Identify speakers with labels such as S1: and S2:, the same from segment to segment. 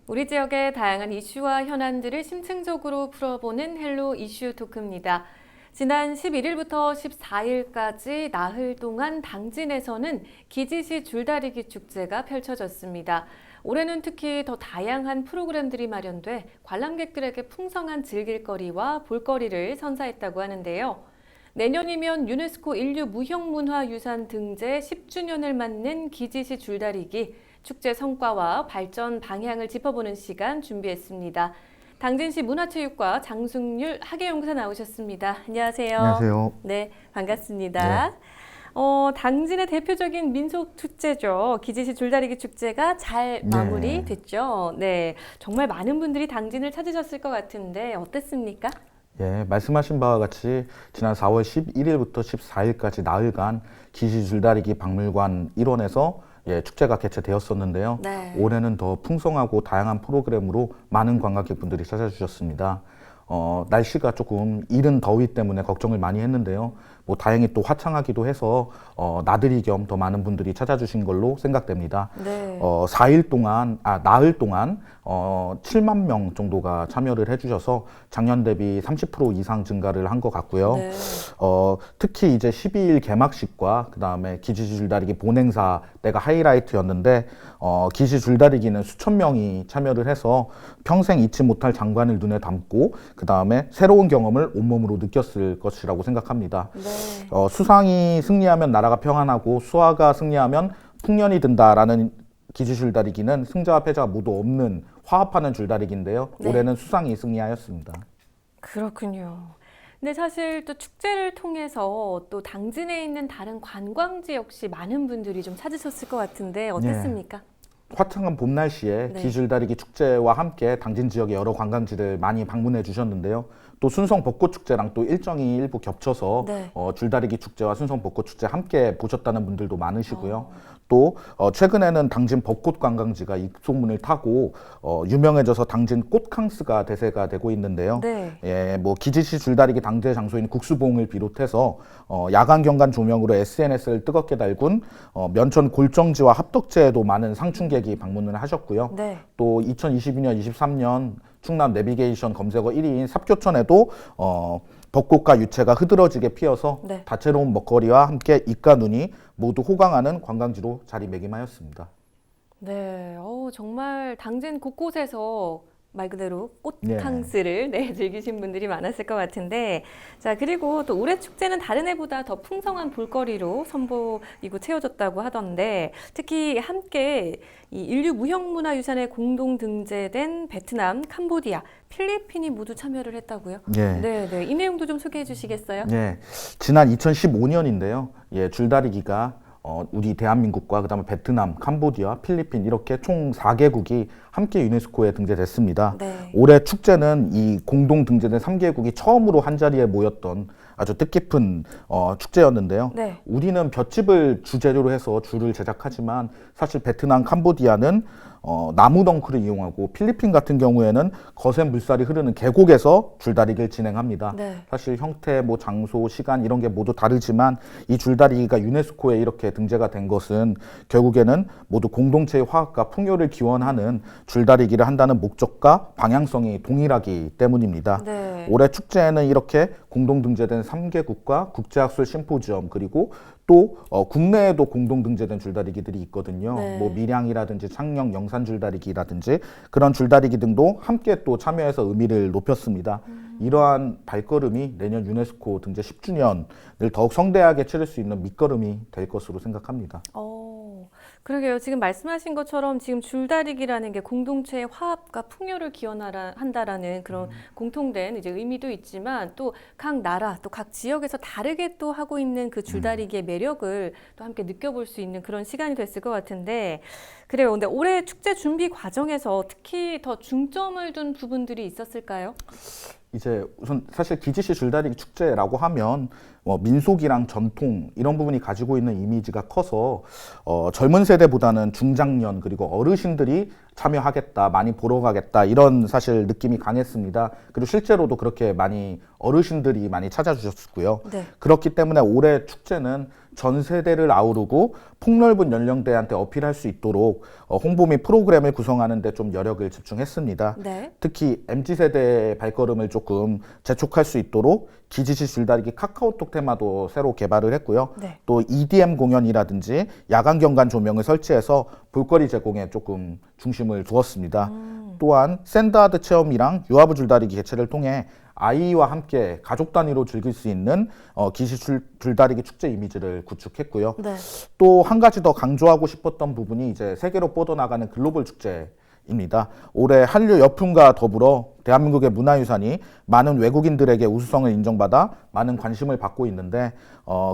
S1: 우리 지역의 다양한 이슈와 현안들을 심층적으로 풀어보는 헬로 이슈 토크입니다. 지난 11일부터 14일까지 나흘 동안 당진에서는 기지시 줄다리기 축제가 펼쳐졌습니다. 올해는 특히 더 다양한 프로그램들이 마련돼 관람객들에게 풍성한 즐길거리와 볼거리를 선사했다고 하는데요. 내년이면 유네스코 인류 무형문화유산 등재 10주년을 맞는 기지시 줄다리기 축제 성과와 발전 방향을 짚어보는 시간 준비했습니다. 당진시 문화체육과 장승률 학예연구사 나오셨습니다. 안녕하세요.
S2: 안녕하세요.
S1: 네, 반갑습니다. 당진의 대표적인 민속 축제죠. 기지시 줄다리기 축제가 잘 마무리됐죠. 네, 정말 많은 분들이 당진을 찾으셨을 것 같은데 어땠습니까?
S2: 예, 말씀하신 바와 같이 지난 4월 11일부터 14일까지 나흘간 기지 줄다리기 박물관 일원에서 축제가 개최되었었는데요.
S1: 네.
S2: 올해는 더 풍성하고 다양한 프로그램으로 많은 관광객분들이 찾아주셨습니다. 날씨가 조금 이른 더위 때문에 걱정을 많이 했는데요. 다행히 또 화창하기도 해서 나들이 겸 더 많은 분들이 찾아주신 걸로 생각됩니다.
S1: 네.
S2: 나흘 동안 7만 명 정도가 참여를 해주셔서 작년 대비 30% 이상 증가를 한 것 같고요.
S1: 네.
S2: 특히 이제 12일 개막식과 그 다음에 기지 줄다리기 본행사 때가 하이라이트였는데 기지 줄다리기는 수천 명이 참여를 해서 평생 잊지 못할 장관을 눈에 담고 그 다음에 새로운 경험을 온몸으로 느꼈을 것이라고 생각합니다.
S1: 네.
S2: 수상이 승리하면 나라가 평안하고 수하가 승리하면 풍년이 든다라는 기지 줄다리기는 승자와 패자가 모두 없는 화합하는 줄다리기인데요.
S1: 네.
S2: 올해는 수상이 승리하였습니다.
S1: 그렇군요. 근데 사실 또 축제를 통해서 또 당진에 있는 다른 관광지 역시 많은 분들이 좀 찾으셨을 것 같은데 어땠습니까?
S2: 화창한 봄 날씨에
S1: 네.
S2: 기줄다리기 축제와 함께 당진 지역의 여러 관광지를 많이 방문해 주셨는데요. 또 순성 벚꽃 축제랑 또 일정이 일부 겹쳐서
S1: 네.
S2: 줄다리기 축제와 순성 벚꽃 축제 함께 보셨다는 분들도 많으시고요. 또 최근에는 당진 벚꽃 관광지가 입소문을 타고 유명해져서 당진 꽃캉스가 대세가 되고 있는데요.
S1: 네.
S2: 기지시 줄다리기 당제 장소인 국수봉을 비롯해서 야간 경관 조명으로 SNS를 뜨겁게 달군 면천 골정지와 합덕제에도 많은 상춘객이 방문을 하셨고요.
S1: 네.
S2: 또 2022년, 23년 충남 내비게이션 검색어 1위인 삽교천에도 벚꽃과 유채가 흐드러지게 피어서
S1: 네.
S2: 다채로운 먹거리와 함께 입과 눈이 모두 호강하는 관광지로 자리매김하였습니다.
S1: 네. 정말 당진 곳곳에서 말 그대로 꽃캉스를 즐기신 분들이 많았을 것 같은데, 자, 그리고 또 올해 축제는 다른 해보다 더 풍성한 볼거리로 선보이고 채워졌다고 하던데, 특히 함께 이 인류 무형문화유산에 공동 등재된 베트남, 캄보디아, 필리핀이 모두 참여를 했다고요? 네. 이 내용도 좀 소개해 주시겠어요?
S2: 지난 2015년인데요. 줄다리기가 우리 대한민국과 그다음에 베트남, 캄보디아, 필리핀 이렇게 총 4개국이 함께 유네스코에 등재됐습니다.
S1: 네.
S2: 올해 축제는 이 공동 등재된 3개국이 처음으로 한자리에 모였던 아주 뜻깊은 축제였는데요.
S1: 네.
S2: 우리는 볏짚을 주재료로 해서 줄을 제작하지만 사실 베트남, 캄보디아는 나무 덩크를 이용하고 필리핀 같은 경우에는 거센 물살이 흐르는 계곡에서 줄다리기를 진행합니다.
S1: 네.
S2: 사실 형태, 장소, 시간 이런 게 모두 다르지만 이 줄다리기가 유네스코에 이렇게 등재가 된 것은 결국에는 모두 공동체의 화합과 풍요를 기원하는 줄다리기를 한다는 목적과 방향성이 동일하기 때문입니다.
S1: 네.
S2: 올해 축제에는 이렇게 공동 등재된 3개국과 국제학술 심포지엄 그리고 또 국내에도 공동 등재된 줄다리기들이 있거든요.
S1: 네.
S2: 밀양이라든지 창녕 영산 줄다리기라든지 그런 줄다리기 등도 함께 또 참여해서 의미를 높였습니다. 이러한 발걸음이 내년 유네스코 등재 10주년을 더욱 성대하게 치를 수 있는 밑거름이 될 것으로 생각합니다.
S1: 그러게요. 지금 말씀하신 것처럼 지금 줄다리기라는 게 공동체의 화합과 풍요를 기원한다라는 그런 공통된 이제 의미도 있지만 또 각 나라 또 각 지역에서 다르게 또 하고 있는 그 줄다리기의 매력을 또 함께 느껴볼 수 있는 그런 시간이 됐을 것 같은데 그래요. 근데 올해 축제 준비 과정에서 특히 더 중점을 둔 부분들이 있었을까요?
S2: 이제 우선 사실 기지시 줄다리기 축제라고 하면 민속이랑 전통 이런 부분이 가지고 있는 이미지가 커서 젊은 세대보다는 중장년 그리고 어르신들이 참여하겠다, 많이 보러 가겠다 이런 사실 느낌이 강했습니다. 그리고 실제로도 그렇게 많이 어르신들이 많이 찾아주셨고요.
S1: 네.
S2: 그렇기 때문에 올해 축제는 전 세대를 아우르고 폭넓은 연령대한테 어필할 수 있도록 홍보 및 프로그램을 구성하는 데 좀 여력을 집중했습니다.
S1: 네.
S2: 특히 MZ세대의 발걸음을 조금 재촉할 수 있도록 기지시 줄다리기 카카오톡 테마도 새로 개발을 했고요.
S1: 네.
S2: 또 EDM 공연이라든지 야간 경관 조명을 설치해서 볼거리 제공에 조금 중심을 두었습니다. 또한 샌드하드 체험이랑 유아부 줄다리기 개최를 통해 아이와 함께 가족 단위로 즐길 수 있는 기시 줄다리기 축제 이미지를 구축했고요.
S1: 네.
S2: 또 한 가지 더 강조하고 싶었던 부분이 이제 세계로 뻗어나가는 글로벌 축제입니다. 올해 한류 여품과 더불어 대한민국의 문화유산이 많은 외국인들에게 우수성을 인정받아 많은 관심을 받고 있는데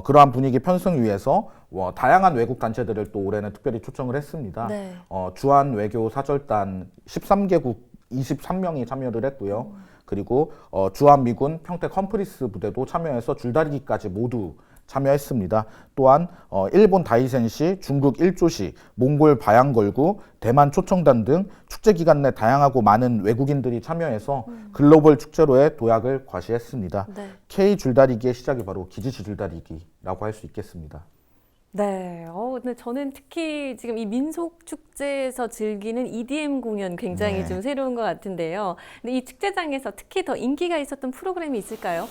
S2: 그러한 분위기 편승 위해서 다양한 외국 단체들을 또 올해는 특별히 초청을 했습니다.
S1: 네.
S2: 주한 외교 사절단 13개국 23명이 참여를 했고요. 그리고 주한미군 평택 험프리스 부대도 참여해서 줄다리기까지 모두 참여했습니다. 또한 일본 다이센시, 중국 일조시, 몽골 바양걸구, 대만 초청단 등 축제 기간 내 다양하고 많은 외국인들이 참여해서 글로벌 축제로의 도약을 과시했습니다.
S1: 네.
S2: K 줄다리기의 시작이 바로 기지시 줄다리기라고 할 수 있겠습니다.
S1: 네. 근데 저는 특히 지금 이 민속 축제에서 즐기는 EDM 공연 굉장히
S2: 네.
S1: 좀 새로운 것 같은데요. 근데 이 축제장에서 특히 더 인기가 있었던 프로그램이 있을까요?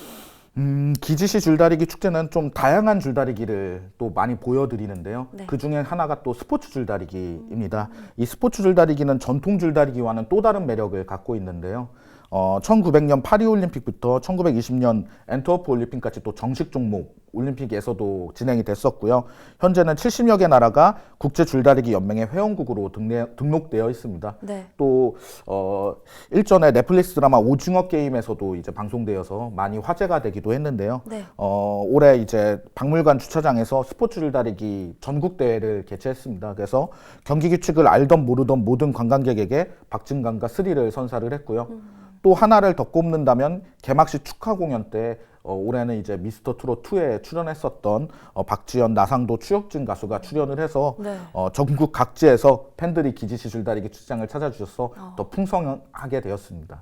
S2: 기지시 줄다리기 축제는 좀 다양한 줄다리기를 또 많이 보여드리는데요.
S1: 네.
S2: 그 중에 하나가 또 스포츠 줄다리기입니다. 이 스포츠 줄다리기는 전통 줄다리기와는 또 다른 매력을 갖고 있는데요. 1900년 파리올림픽부터 1920년 엔트워프 올림픽까지 또 정식 종목 올림픽에서도 진행이 됐었고요. 현재는 70여 개 나라가 국제 줄다리기 연맹의 회원국으로 등록되어 있습니다.
S1: 네.
S2: 또 일전에 넷플릭스 드라마 오징어 게임에서도 이제 방송되어서 많이 화제가 되기도 했는데요.
S1: 네.
S2: 올해 이제 박물관 주차장에서 스포츠 줄다리기 전국 대회를 개최했습니다. 그래서 경기 규칙을 알던 모르던 모든 관광객에게 박진감과 스릴을 선사를 했고요. 또 하나를 더 꼽는다면 개막식 축하 공연 때 올해는 이제 미스터 트롯 2에 출연했었던 박지연, 나상도, 추혁진 가수가 출연을 해서
S1: 네.
S2: 전국 각지에서 팬들이 기지시 줄다리기 축장을 찾아주셔서 더 풍성하게 되었습니다.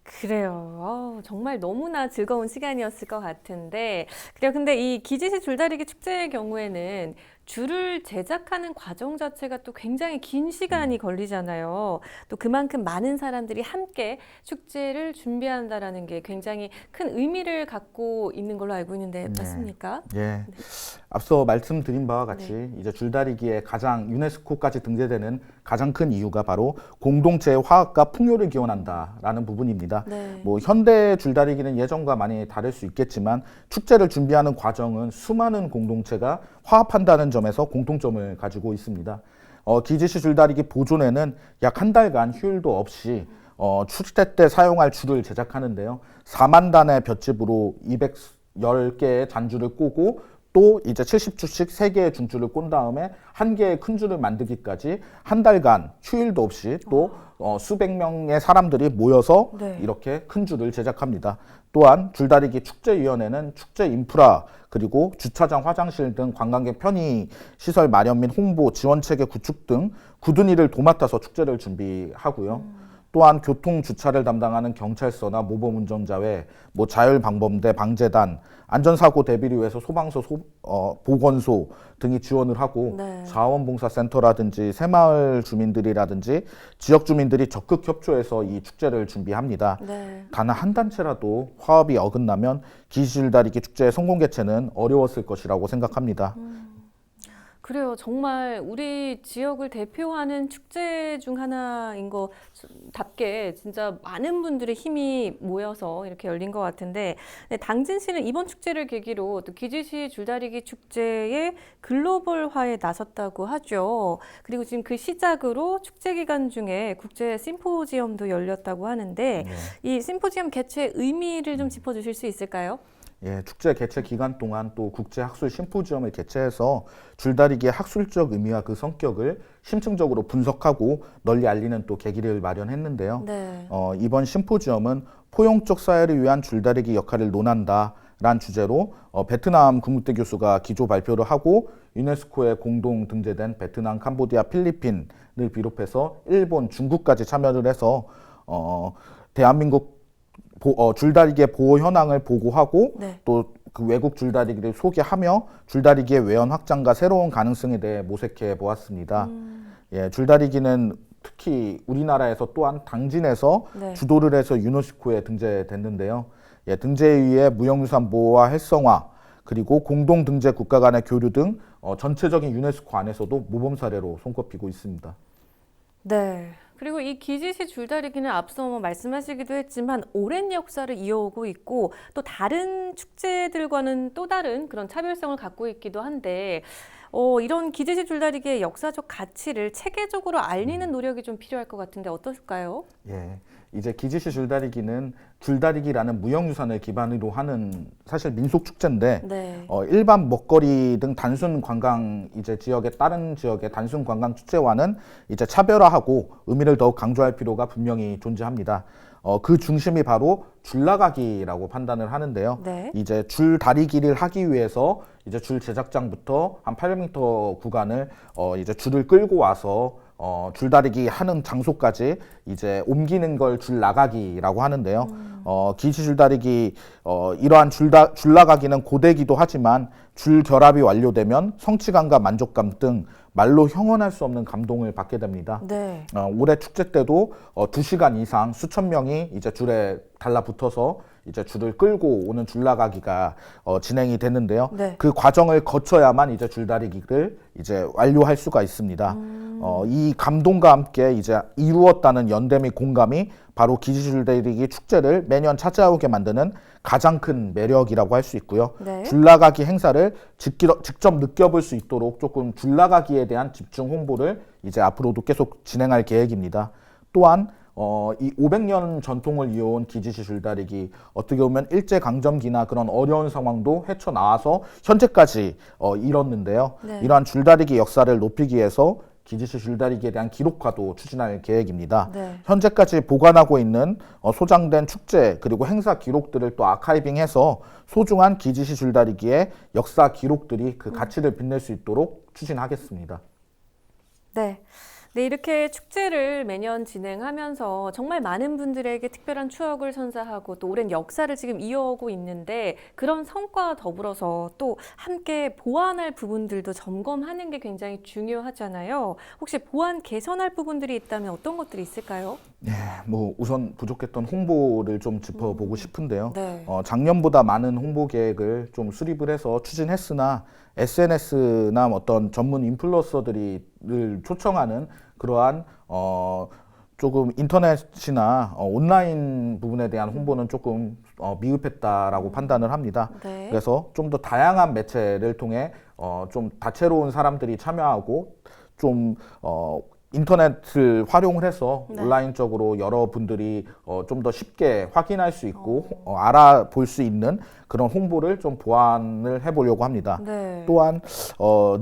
S1: 그래요. 정말 너무나 즐거운 시간이었을 것 같은데, 그래요. 근데 이 기지시 줄다리기 축제의 경우에는 줄을 제작하는 과정 자체가 또 굉장히 긴 시간이 걸리잖아요. 또 그만큼 많은 사람들이 함께 축제를 준비한다라는 게 굉장히 큰 의미를 갖고 있는 걸로 알고 있는데 맞습니까?
S2: 예. 앞서 말씀드린 바와 같이 이제 줄다리기에 가장 유네스코까지 등재되는 가장 큰 이유가 바로 공동체의 화합과 풍요를 기원한다라는 부분입니다.
S1: 네.
S2: 뭐 현대 줄다리기는 예전과 많이 다를 수 있겠지만 축제를 준비하는 과정은 수많은 공동체가 화합한다는 점에서 공통점을 가지고 있습니다. 기지시 줄다리기 보존에는 약 한 달간 휴일도 없이 축제 때 사용할 줄을 제작하는데요. 4만 단의 볏짚으로 210개의 잔줄을 꼬고 또 이제 70주씩 3개의 중줄을 꼰 다음에 1개의 큰 줄을 만들기까지 한 달간 휴일도 없이 또 수백 명의 사람들이 모여서
S1: 네.
S2: 이렇게 큰 줄을 제작합니다. 또한 줄다리기 축제위원회는 축제 인프라 그리고 주차장, 화장실 등 관광객 편의 시설 마련 및 홍보, 지원 체계 구축 등 굳은 일을 도맡아서 축제를 준비하고요. 또한 교통 주차를 담당하는 경찰서나 모범 운전자회, 자율방범대, 방재단, 안전사고 대비를 위해서 소방서, 보건소 등이 지원을 하고
S1: 네.
S2: 자원봉사센터라든지 새마을 주민들이라든지 지역 주민들이 적극 협조해서 이 축제를 준비합니다.
S1: 네.
S2: 단 한 단체라도 화합이 어긋나면 기지줄다리기 축제의 성공 개최는 어려웠을 것이라고 생각합니다.
S1: 그래요. 정말 우리 지역을 대표하는 축제 중 하나인 것답게 진짜 많은 분들의 힘이 모여서 이렇게 열린 것 같은데, 네, 당진시는 이번 축제를 계기로 또 기지시 줄다리기 축제의 글로벌화에 나섰다고 하죠. 그리고 지금 그 시작으로 축제 기간 중에 국제 심포지엄도 열렸다고 하는데, 이 심포지엄 개최 의미를 좀 짚어주실 수 있을까요?
S2: 예, 축제 개최 기간 동안 또 국제 학술 심포지엄을 개최해서 줄다리기의 학술적 의미와 그 성격을 심층적으로 분석하고 널리 알리는 또 계기를 마련했는데요.
S1: 네.
S2: 이번 심포지엄은 포용적 사회를 위한 줄다리기 역할을 논한다란 주제로 베트남 국무대 교수가 기조 발표를 하고 유네스코에 공동 등재된 베트남, 캄보디아, 필리핀을 비롯해서 일본, 중국까지 참여를 해서 대한민국 줄다리기의 보호 현황을 보고하고
S1: 네.
S2: 또 그 외국 줄다리기를 소개하며 줄다리기의 외연 확장과 새로운 가능성에 대해 모색해 보았습니다. 예, 줄다리기는 특히 우리나라에서 또한 당진에서
S1: 네.
S2: 주도를 해서 유네스코에 등재됐는데요. 예, 등재에 의해 무형유산 보호와 활성화 그리고 공동 등재 국가 간의 교류 등 전체적인 유네스코 안에서도 모범 사례로 손꼽히고 있습니다.
S1: 네. 그리고 이 기지시 줄다리기는 앞서 말씀하시기도 했지만 오랜 역사를 이어오고 있고 또 다른 축제들과는 또 다른 그런 차별성을 갖고 있기도 한데 이런 기지시 줄다리기의 역사적 가치를 체계적으로 알리는 노력이 좀 필요할 것 같은데 어떨까요?
S2: 예, 이제 기지시 줄다리기는 줄다리기라는 무형유산을 기반으로 하는 사실 민속 축제인데
S1: 네.
S2: 일반 먹거리 등 단순 관광 이제 지역의 다른 지역의 단순 관광 축제와는 이제 차별화하고 의미를 더욱 강조할 필요가 분명히 존재합니다. 그 중심이 바로 줄나가기라고 판단을 하는데요.
S1: 네.
S2: 이제 줄다리기를 하기 위해서 이제 줄 제작장부터 한 800m 구간을 이제 줄을 끌고 와서 줄다리기 하는 장소까지 이제 옮기는 걸 줄나가기라고 하는데요. 기지 줄다리기 이러한 줄나가기는 고되기도 하지만 줄 결합이 완료되면 성취감과 만족감 등 말로 형언할 수 없는 감동을 받게 됩니다.
S1: 네.
S2: 올해 축제 때도 2시간 이상 수천 명이 이제 줄에 달라붙어서 이제 줄을 끌고 오는 줄나가기가 진행이 됐는데요.
S1: 네.
S2: 그 과정을 거쳐야만 이제 줄다리기를 이제 완료할 수가 있습니다. 이 감동과 함께 이제 이루었다는 연대 및 공감이 바로 기지줄다리기 축제를 매년 찾아오게 만드는 가장 큰 매력이라고 할 수 있고요.
S1: 네.
S2: 줄나가기 행사를 직접 느껴볼 수 있도록 조금 줄나가기에 대한 집중 홍보를 이제 앞으로도 계속 진행할 계획입니다. 또한 이 500년 전통을 이어온 기지시 줄다리기 어떻게 보면 일제강점기나 그런 어려운 상황도 헤쳐나와서 현재까지 이뤘는데요.
S1: 네.
S2: 이러한 줄다리기 역사를 높이기 위해서 기지시 줄다리기에 대한 기록화도 추진할 계획입니다.
S1: 네.
S2: 현재까지 보관하고 있는 소장된 축제 그리고 행사 기록들을 또 아카이빙해서 소중한 기지시 줄다리기의 역사 기록들이 그 가치를 빛낼 수 있도록 추진하겠습니다.
S1: 네. 네, 이렇게 축제를 매년 진행하면서 정말 많은 분들에게 특별한 추억을 선사하고 또 오랜 역사를 지금 이어오고 있는데 그런 성과와 더불어서 또 함께 보완할 부분들도 점검하는 게 굉장히 중요하잖아요. 혹시 보완 개선할 부분들이 있다면 어떤 것들이 있을까요?
S2: 네, 뭐 우선 부족했던 홍보를 좀 짚어보고 싶은데요.
S1: 네.
S2: 작년보다 많은 홍보 계획을 좀 수립을 해서 추진했으나 SNS나 어떤 전문 인플루언서들을 초청하는 그러한 조금 인터넷이나 온라인 부분에 대한 홍보는 조금 미흡했다라고 판단을 합니다.
S1: 네.
S2: 그래서 좀 더 다양한 매체를 통해 좀 다채로운 사람들이 참여하고 좀 인터넷을 활용을 해서
S1: 네.
S2: 온라인적으로 여러분들이 좀 더 쉽게 확인할 수 있고 알아볼 수 있는 그런 홍보를 좀 보완을 해보려고 합니다.
S1: 네.
S2: 또한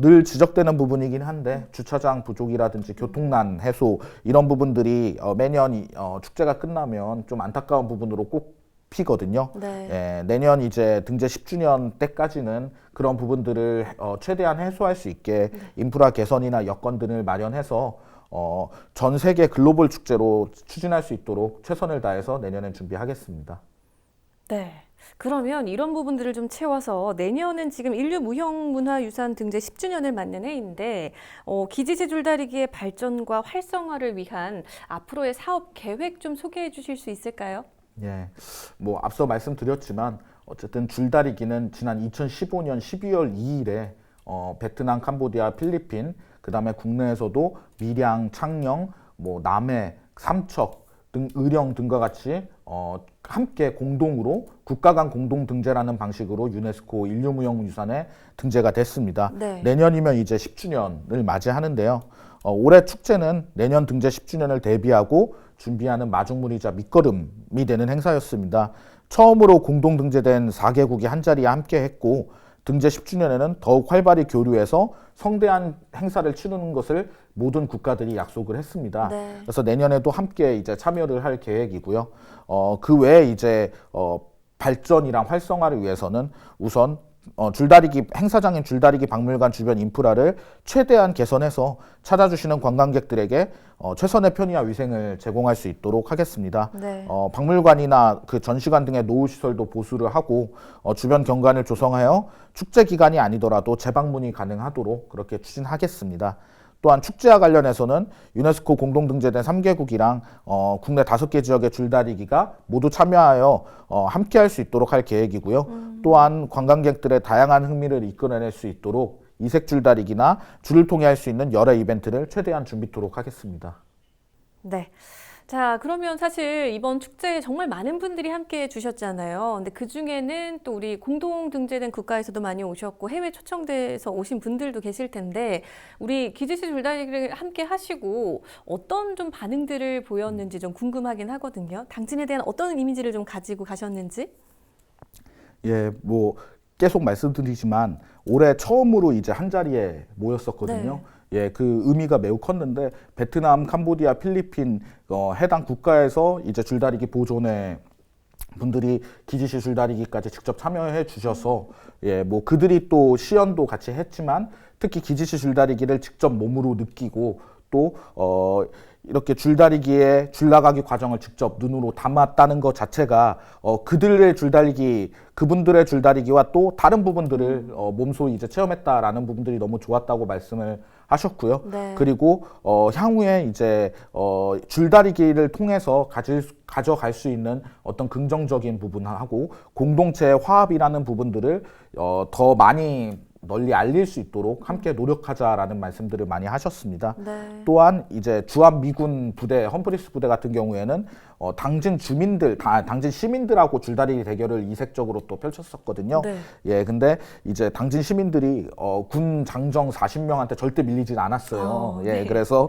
S2: 늘 지적되는 부분이긴 한데 주차장 부족이라든지 교통난 해소 이런 부분들이 매년 축제가 끝나면 좀 안타까운 부분으로 꼭 피거든요.
S1: 네.
S2: 예, 내년 이제 등재 10주년 때까지는 그런 부분들을 최대한 해소할 수 있게 인프라 개선이나 여건 등을 마련해서 전 세계 글로벌 축제로 추진할 수 있도록 최선을 다해서 내년엔 준비하겠습니다.
S1: 네. 그러면 이런 부분들을 좀 채워서 내년은 지금 인류무형문화유산 등재 10주년을 맞는 해인데 기지시 줄다리기의 발전과 활성화를 위한 앞으로의 사업 계획 좀 소개해 주실 수 있을까요?
S2: 예, 뭐 앞서 말씀드렸지만 어쨌든 줄다리기는 지난 2015년 12월 2일에 베트남, 캄보디아, 필리핀, 그다음에 국내에서도 밀양, 창녕, 뭐 남해, 삼척 등 의령 등과 같이 함께 공동으로 국가 간 공동 등재라는 방식으로 유네스코 인류무형유산에 등재가 됐습니다.
S1: 네.
S2: 내년이면 이제 10주년을 맞이하는데요. 올해 축제는 내년 등재 10주년을 대비하고 준비하는 마중물이자 밑거름이 되는 행사였습니다. 처음으로 공동 등재된 4개국이 한자리에 함께 했고 등재 10주년에는 더욱 활발히 교류해서 성대한 행사를 치르는 것을 모든 국가들이 약속을 했습니다.
S1: 네.
S2: 그래서 내년에도 함께 이제 참여를 할 계획이고요. 그 외에 이제 발전이랑 활성화를 위해서는 우선 줄다리기 행사장인 줄다리기 박물관 주변 인프라를 최대한 개선해서 찾아주시는 관광객들에게 최선의 편의와 위생을 제공할 수 있도록 하겠습니다.
S1: 네.
S2: 박물관이나 그 전시관 등의 노후 시설도 보수를 하고 주변 경관을 조성하여 축제 기간이 아니더라도 재방문이 가능하도록 그렇게 추진하겠습니다. 또한 축제와 관련해서는 유네스코 공동등재된 3개국이랑 국내 5개 지역의 줄다리기가 모두 참여하여 함께 할 수 있도록 할 계획이고요. 또한 관광객들의 다양한 흥미를 이끌어낼 수 있도록 이색 줄다리기나 줄을 통해 할 수 있는 여러 이벤트를 최대한 준비토록 하겠습니다.
S1: 네. 자, 그러면 사실 이번 축제에 정말 많은 분들이 함께 해주셨잖아요. 근데 그 중에는 또 우리 공동 등재된 국가에서도 많이 오셨고 해외 초청돼서 오신 분들도 계실 텐데 우리 기지시 줄다리기를 함께 하시고 어떤 좀 반응들을 보였는지 좀 궁금하긴 하거든요. 당진에 대한 어떤 이미지를 좀 가지고 가셨는지?
S2: 예, 뭐 계속 말씀드리지만 올해 처음으로 이제 한 자리에 모였었거든요. 예, 그 의미가 매우 컸는데 베트남, 캄보디아, 필리핀 해당 국가에서 이제 줄다리기 보존회 분들이 기지시 줄다리기까지 직접 참여해 주셔서 예, 뭐 그들이 또 시연도 같이 했지만 특히 기지시 줄다리기를 직접 몸으로 느끼고 또 이렇게 줄다리기의 줄나가기 과정을 직접 눈으로 담았다는 것 자체가 그분들의 줄다리기와 또 다른 부분들을 몸소 이제 체험했다라는 부분들이 너무 좋았다고 말씀을 하셨고요.
S1: 네.
S2: 그리고 향후에 이제 줄다리기를 통해서 가져갈 수 있는 어떤 긍정적인 부분하고 공동체의 화합이라는 부분들을 더 많이 널리 알릴 수 있도록 함께 노력하자라는 말씀들을 많이 하셨습니다.
S1: 네.
S2: 또한 이제 주한 미군 부대, 험프리스 부대 같은 경우에는 당진 시민들하고 줄다리기 대결을 이색적으로 또 펼쳤었거든요.
S1: 네.
S2: 예, 근데 이제 당진 시민들이 군 장정 40명한테 절대 밀리진 않았어요. 예,
S1: 네.
S2: 그래서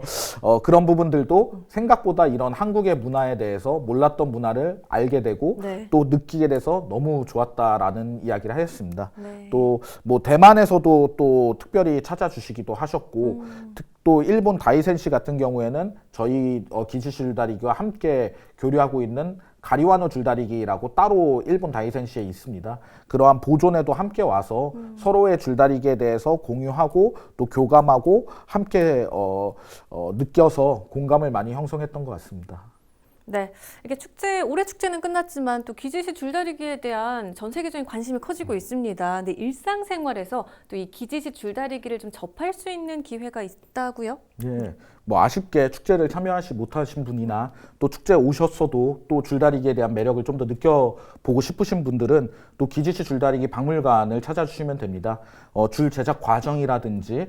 S2: 그런 부분들도 생각보다 이런 한국의 문화에 대해서 몰랐던 문화를 알게 되고
S1: 네.
S2: 또 느끼게 돼서 너무 좋았다라는 이야기를 하셨습니다.
S1: 네.
S2: 또 뭐 대만에서도 또 특별히 찾아주시기도 하셨고 또 일본 다이센시 같은 경우에는 저희 기지시 줄다리기와 함께 교류하고 있는 가리와노 줄다리기라고 따로 일본 다이센시에 있습니다. 그러한 보존에도 함께 와서 서로의 줄다리기에 대해서 공유하고 또 교감하고 함께 느껴서 공감을 많이 형성했던 것 같습니다.
S1: 네, 이게 올해 축제는 끝났지만 또 기지시 줄다리기에 대한 전 세계적인 관심이 커지고 있습니다. 근데 일상생활에서 또 이 기지시 줄다리기를 좀 접할 수 있는 기회가 있다고요?
S2: 예, 뭐 아쉽게 축제를 참여하지 못하신 분이나 또 축제에 오셨어도 또 줄다리기에 대한 매력을 좀 더 느껴보고 싶으신 분들은 또 기지시 줄다리기 박물관을 찾아주시면 됩니다. 줄 제작 과정이라든지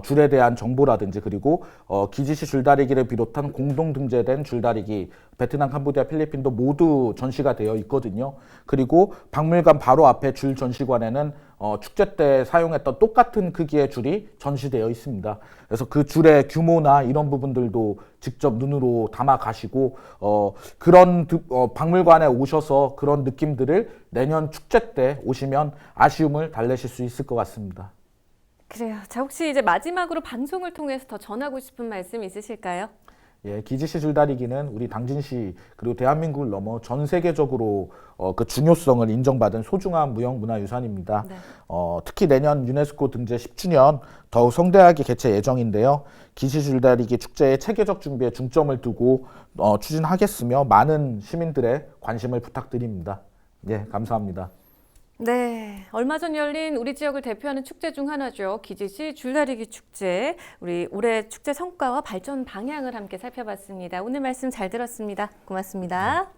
S2: 줄에 대한 정보라든지 그리고 기지시 줄다리기를 비롯한 공동 등재된 줄다리기 베트남, 캄보디아, 필리핀도 모두 전시가 되어 있거든요. 그리고 박물관 바로 앞에 줄 전시관에는 축제 때 사용했던 똑같은 크기의 줄이 전시되어 있습니다. 그래서 그 줄의 규모나 이런 부분들도 직접 눈으로 담아 가시고 그런 박물관에 오셔서 그런 느낌들을 내년 축제 때 오시면 아쉬움을 달래실 수 있을 것 같습니다.
S1: 그래요. 자, 혹시 이제 마지막으로 방송을 통해서 더 전하고 싶은 말씀 있으실까요?
S2: 예, 기지시 줄다리기는 우리 당진시 그리고 대한민국을 넘어 전 세계적으로 그 중요성을 인정받은 소중한 무형문화유산입니다.
S1: 네.
S2: 특히 내년 유네스코 등재 10주년 더욱 성대하게 개최 예정인데요. 기지시 줄다리기 축제의 체계적 준비에 중점을 두고 추진하겠으며 많은 시민들의 관심을 부탁드립니다. 예, 감사합니다.
S1: 네, 얼마 전 열린 우리 지역을 대표하는 축제 중 하나죠. 기지시 줄다리기 축제. 우리 올해 축제 성과와 발전 방향을 함께 살펴봤습니다. 오늘 말씀 잘 들었습니다. 고맙습니다.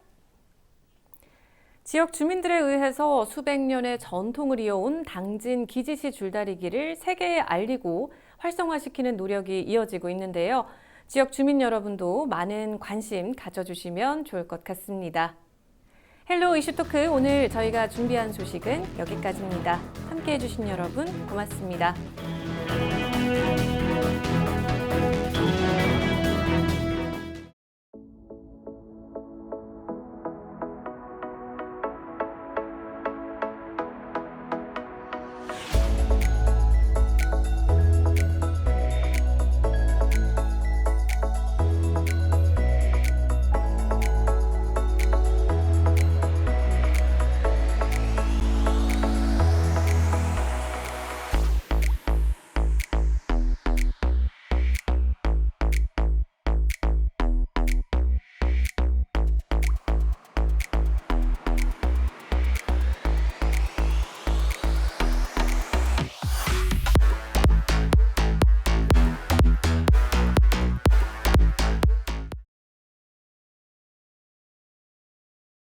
S1: 지역 주민들에 의해서 수백 년의 전통을 이어온 당진 기지시 줄다리기를 세계에 알리고 활성화시키는 노력이 이어지고 있는데요. 지역 주민 여러분도 많은 관심 가져주시면 좋을 것 같습니다. 헬로 이슈토크 오늘 저희가 준비한 소식은 여기까지입니다. 함께해 주신 여러분 고맙습니다.